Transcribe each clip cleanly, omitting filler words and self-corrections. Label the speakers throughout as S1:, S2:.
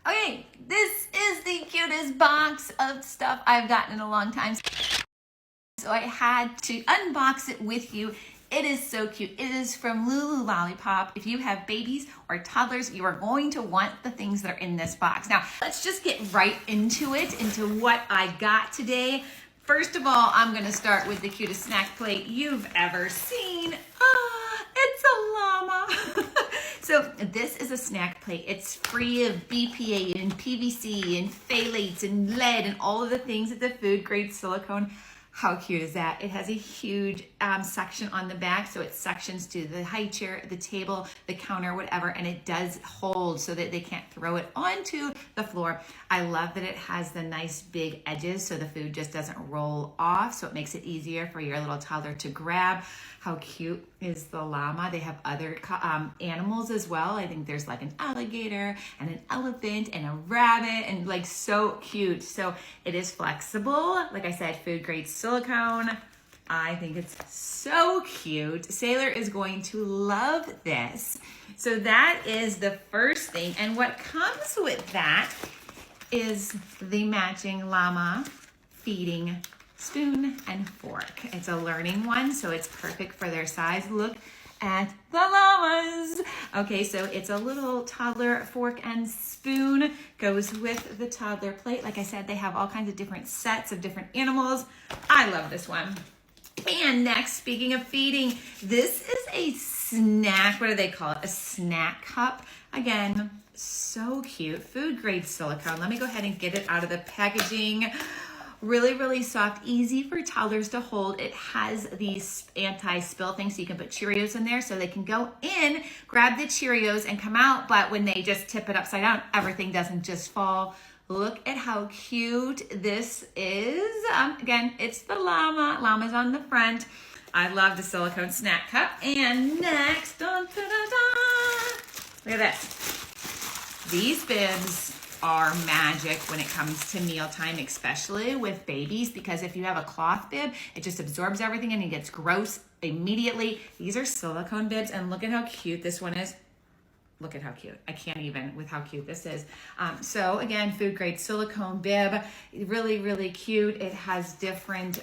S1: Okay, this is the cutest box of stuff I've gotten in a long time. So I had to unbox it with you. It is so cute. It is from LouLou Lollipop. If you have babies or toddlers, you are going to want the things that are in this box. Now, let's just get right into it, into what I got today. First of all, I'm gonna start with the cutest snack plate you've ever seen. It's a llama. So this is a snack plate. It's free of BPA and PVC and phthalates and lead and all of the things that the food grade silicone. How cute is that? It has a huge section on the back, so it sections to the high chair, the table, the counter, whatever, and it does hold so that they can't throw it onto the floor. I love that it has the nice big edges so the food just doesn't roll off, so it makes it easier for your little toddler to grab. How cute is the llama? They have other animals as well. I think there's like an alligator and an elephant and a rabbit and like so cute. So it is flexible. Like I said, food grade silicone. I think it's so cute. Sailor is going to love this. So that is the first thing. And what comes with that is the matching llama feeding spoon and fork. It's a learning one, so it's perfect for their size. Look at the llamas. Okay, so it's a little toddler fork and spoon, goes with the toddler plate. Like I said, they have all kinds of different sets of different animals. I love this one. And next, speaking of feeding, this is a snack, what do they call it? A snack cup. Again, so cute, food grade silicone. Let me go ahead and get it out of the packaging. Really, really soft, easy for toddlers to hold. It has these anti-spill things, so you can put Cheerios in there so they can go in, grab the Cheerios and come out, but when they just tip it upside down, everything doesn't just fall. Look at how cute this is. Again, it's the llama. Llama's on the front. I love the silicone snack cup. And next, dun, dun, dun, dun, look at this. These bibs are magic when it comes to mealtime, especially with babies, because if you have a cloth bib, it just absorbs everything and it gets gross immediately. These are silicone bibs, and look at how cute this one is. Look at how cute. I can't even with how cute this is. So again, food grade silicone bib, really, really cute. It has different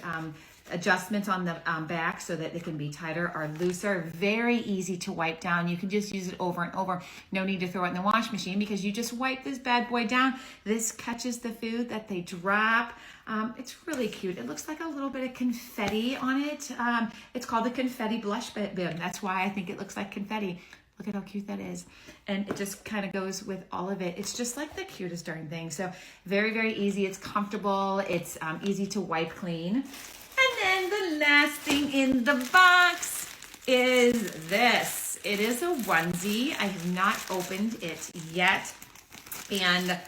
S1: adjustments on the back so that it can be tighter or looser. Very easy to wipe down. You can just use it over and over. No need to throw it in the wash machine because you just wipe this bad boy down. This catches the food that they drop. It's really cute. It looks like a little bit of confetti on it. It's called the confetti blush bib. That's why I think it looks like confetti. Look at how cute that is. And it just kind of goes with all of it. It's just like the cutest darn thing. So very, very easy. It's comfortable. It's easy to wipe clean. And then the last thing in the box is this. It is a onesie. I have not opened it yet. And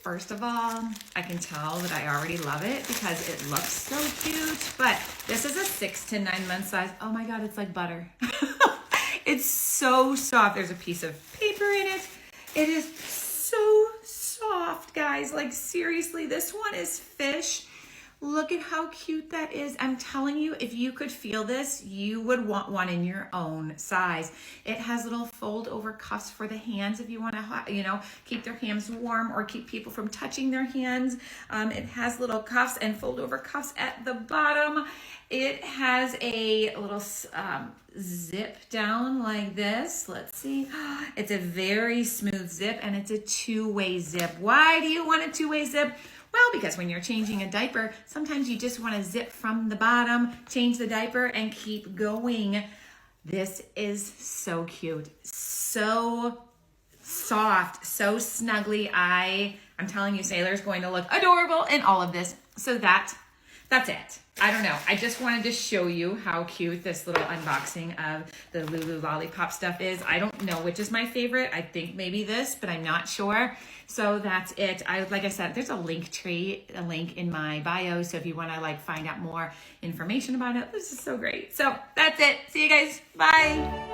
S1: first of all, I can tell that I already love it because it looks so cute. But this is a 6 to 9 month size. Oh my God, it's like butter. It's so soft. There's a piece of paper in it. It is so soft, guys. Like seriously, this one is fish. Look at how cute that is. I'm telling you, if you could feel this, you would want one in your own size. It has little fold over cuffs for the hands if you want to, keep their hands warm or keep people from touching their hands. It has little cuffs and fold over cuffs at the bottom. It has a little zip down like this. Let's see. It's a very smooth zip and it's a two-way zip. Why do you want a two-way zip? Well, because when you're changing a diaper, sometimes you just want to zip from the bottom, change the diaper, and keep going. This is so cute. So soft, so snuggly. I'm telling you, Sailor's going to look adorable in all of this. So that's it. I don't know. I just wanted to show you how cute this little unboxing of the LouLou Lollipop stuff is. I don't know which is my favorite. I think maybe this, but I'm not sure. So that's it. Like I said, there's a link in my bio. So if you want to find out more information about it, this is so great. So that's it. See you guys. Bye.